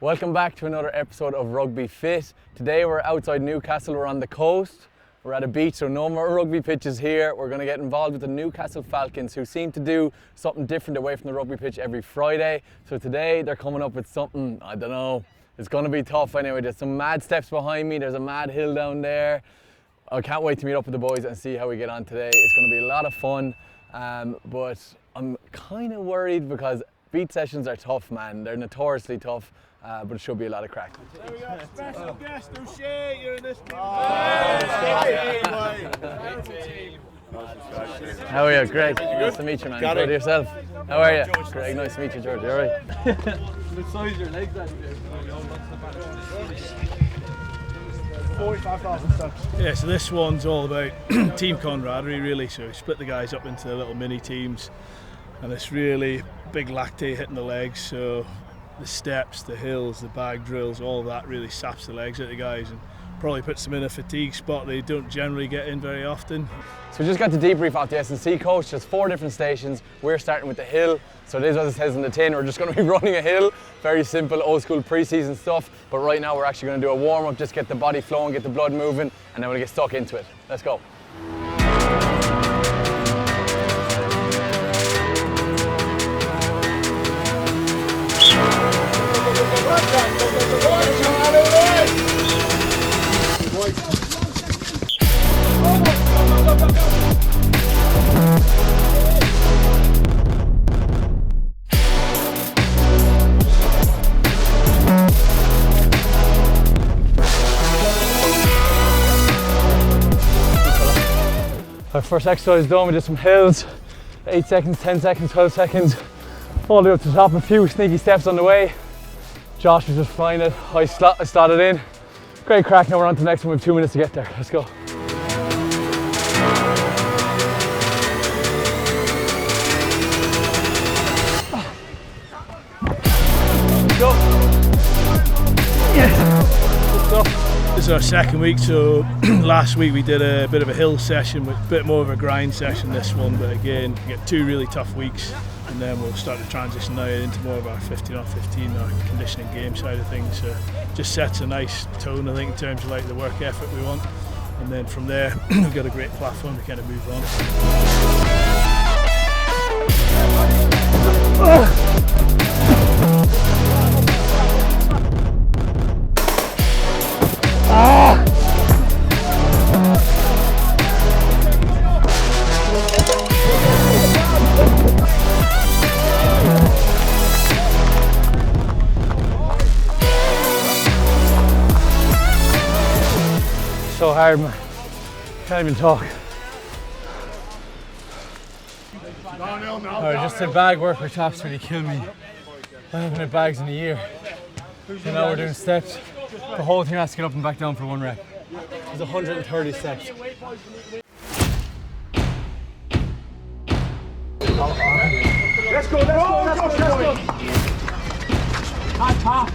Welcome back to another episode of Rugby Fit. Today we're outside Newcastle, we're on the coast. We're at a beach, so no more rugby pitches here. We're going to get involved with the Newcastle Falcons, who seem to do something different away from the rugby pitch every Friday. So today they're coming up with something, I don't know, it's going to be tough anyway. There's some mad steps behind me, there's a mad hill down there. I can't wait to meet up with the boys and see how we get on today. It's going to be a lot of fun, but I'm kind of worried because beach sessions are tough, man. They're notoriously tough. But it should be a lot of crack. There we go, special guest O'Shea, you're in this team. How are you? Great. Nice to meet you, man. Good to yourself. How are you? Great. Nice to meet you, George. You all right? What size your legs at? 45,000 steps. Yeah, so this one's all about team camaraderie, really. So we split the guys up into little mini teams, and it's really big lactate hitting the legs. So the steps, the hills, the bag drills, all of that really saps the legs out of the guys and probably puts them in a fatigue spot they don't generally get in very often. So we just got the debrief off the S&C coach. There's 4 different stations. We're starting with the hill. So it is what it says in the tin. We're just going to be running a hill. Very simple, old school pre-season stuff. But right now we're actually going to do a warm-up, just get the body flowing, get the blood moving, and then we'll get stuck into it. Let's go. Our first exercise done, we did some hills, 8 seconds, 10 seconds, 12 seconds, all the way up to the top, a few sneaky steps on the way. Josh was just flying it, I slotted in. Great crack, now we're on to the next one, we have 2 minutes to get there, let's go. Go. Yes. Good stuff. This is our second week, so last week we did a bit of a hill session with a bit more of a grind session this one, but again, we get 2 really tough weeks and then we'll start to transition now into more of our 15 on 15, our conditioning game side of things. So just sets a nice tone, I think, in terms of like the work effort we want, and then from there we've got a great platform to kind of move on. So hard, man. Can't even talk. Alright, just did bag work, which absolutely killed me. I haven't had bags in a year. So now we're doing steps. The whole thing has to get up and back down for 1 rep. There's 130 steps. Let's go. Top.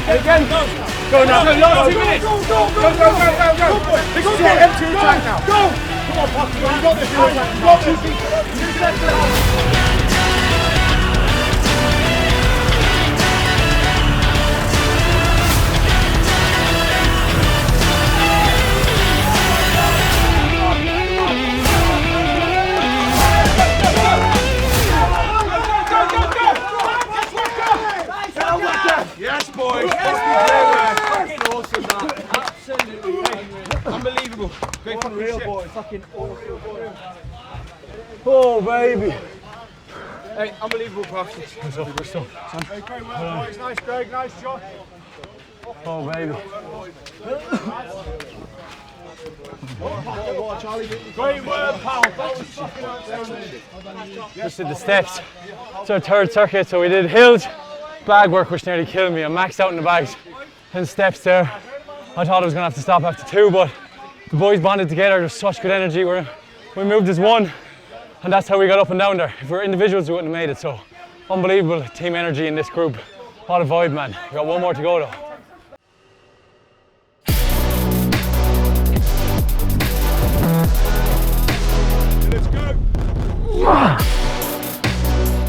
Again, go now. Last 2 minutes. Go. Let's go. Empty attack now. Go. Come on, Potter. You got this. You got this. Yes, boys. Awesome, man. Absolutely unbelievable. Great fucking real boy. Fucking awesome. Oh, baby. Hey, unbelievable practice. Hey, great work, boys. Nice, Greg. Nice, Josh. Oh, baby. Great work, pal. Just did the steps. It's our third circuit, so we did hills, bag work which nearly killed me. I maxed out in the bags and steps there. I thought I was going to have to stop after 2, but the boys bonded together. There's such good energy. We moved as one, and that's how we got up and down there. If we were individuals, we wouldn't have made it. So unbelievable team energy in this group. What a vibe, man. We got one more to go though. Let's go!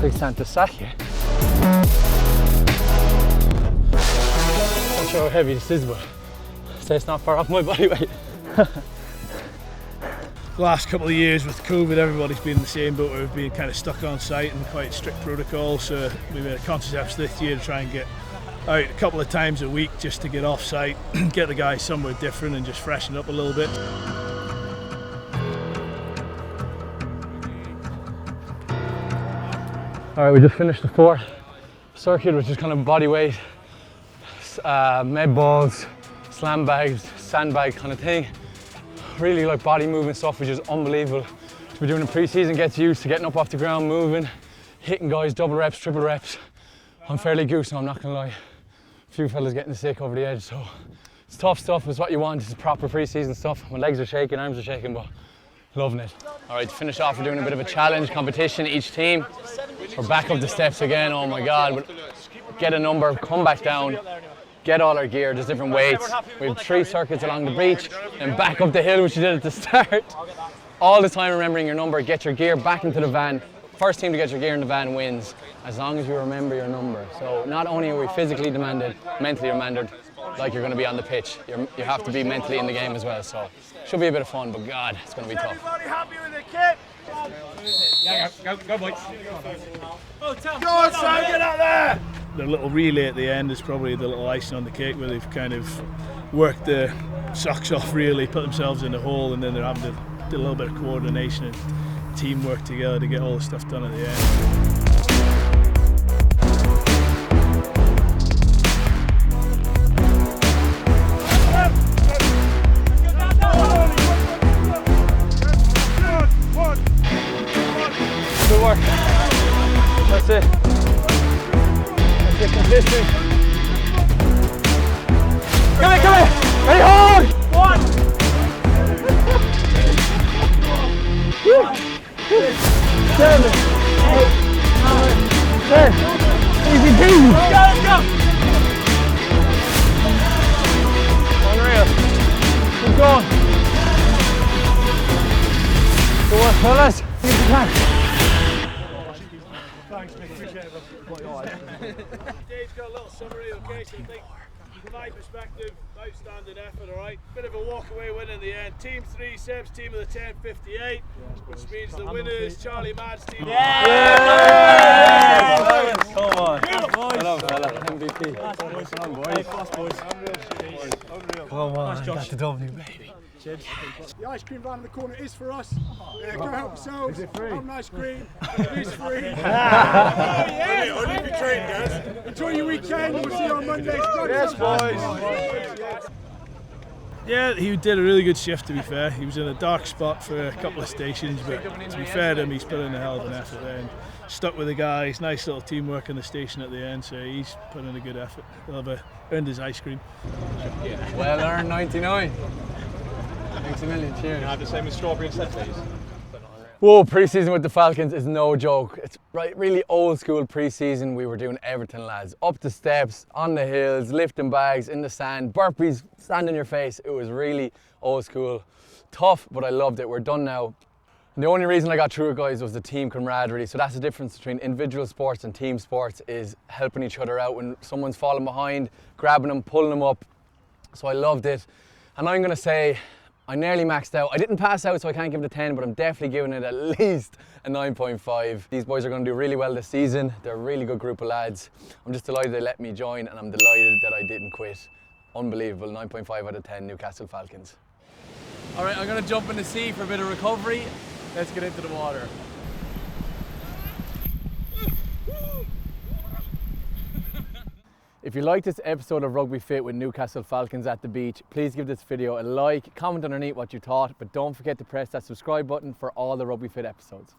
Big Santa Saki. Not sure how heavy this is, but I'd say it's not far off my body weight. The last couple of years with COVID, everybody's been in the same boat where we've been kind of stuck on site and quite strict protocol, so we made a conscious effort this year to try and get out a couple of times a week just to get off site, get the guys somewhere different and just freshen up a little bit. Alright, we just finished the 4th circuit, which is kind of body weight, med balls, slam bags, sandbag kind of thing. Really like body movement stuff, which is unbelievable to be doing in pre-season. Gets used to getting up off the ground, moving, hitting guys, double reps, triple reps. I'm fairly goose now, I'm not gonna lie. A few fellas getting sick over the edge, so it's tough stuff. It's what you want. It's proper pre-season stuff. My legs are shaking, arms are shaking, but loving it. All right, to finish off, we're doing a bit of a challenge competition. Each team, we're back up the steps again. Oh my God! Get a number, come back down. Get all our gear, there's different weights. We have 3 circuits along the beach and back up the hill, which you did at the start. All the time remembering your number, get your gear back into the van. First team to get your gear in the van wins, as long as you remember your number. So not only are we physically demanded, mentally demanded, like you're going to be on the pitch, you have to be mentally in the game as well. So should be a bit of fun, but God, it's going to be tough. Everybody happy with the kit? Yeah, go boys. Go on, Sam, get out there! The little relay at the end is probably the little icing on the cake where they've kind of worked their socks off really, put themselves in the hole, and then they're having to do a little bit of coordination and teamwork together to get all the stuff done at the end. Good work. That's it. That's it, consistent. Come here. Ready, hold! 1. 7, 8, 9, 10. Easy peasy. Let's go. Unreal. Keep going. Good work, fellas. Keep the time. Thanks, mate. Appreciate it. Dave's got a little summary, okay? So I think from my perspective, outstanding effort, alright? Bit of a walk-away win in the end. Team 3, Seb's team of the 10:58, which means the winner is Charlie Madd's team. Yeah! Come on. Hello, fella. MVP. Come on, boys. Come on, that's the W, baby. The ice cream van in the corner is for us. Go help yourselves. Is it free? Have an ice cream. It is free. Only if you train, guys. Enjoy your weekend. We'll see you on Monday. Yes, boys. Yeah, he did a really good shift, to be fair. He was in a dark spot for a couple of stations, but to be fair to him, he's put in a hell of an effort there and stuck with the guys. Nice little teamwork on the station at the end, so he's put in a good effort. He'll have earned his ice cream. Well earned 99. Thanks a million, cheers. Can I have the same as strawberry and set, please? Whoa, pre-season with the Falcons is no joke. It's really old school pre-season. We were doing everything, lads. Up the steps, on the hills, lifting bags, in the sand, burpees, sand in your face. It was really old school. Tough, but I loved it. We're done now. And the only reason I got through it, guys, was the team camaraderie. So that's the difference between individual sports and team sports, is helping each other out. When someone's falling behind, grabbing them, pulling them up. So I loved it. And I'm gonna say, I nearly maxed out. I didn't pass out, so I can't give it a 10, but I'm definitely giving it at least a 9.5. These boys are going to do really well this season. They're a really good group of lads. I'm just delighted they let me join, and I'm delighted that I didn't quit. Unbelievable, 9.5 out of 10, Newcastle Falcons. All right, I'm going to jump in the sea for a bit of recovery. Let's get into the water. If you liked this episode of Rugby Fit with Newcastle Falcons at the beach, please give this video a like, comment underneath what you thought, but don't forget to press that subscribe button for all the Rugby Fit episodes.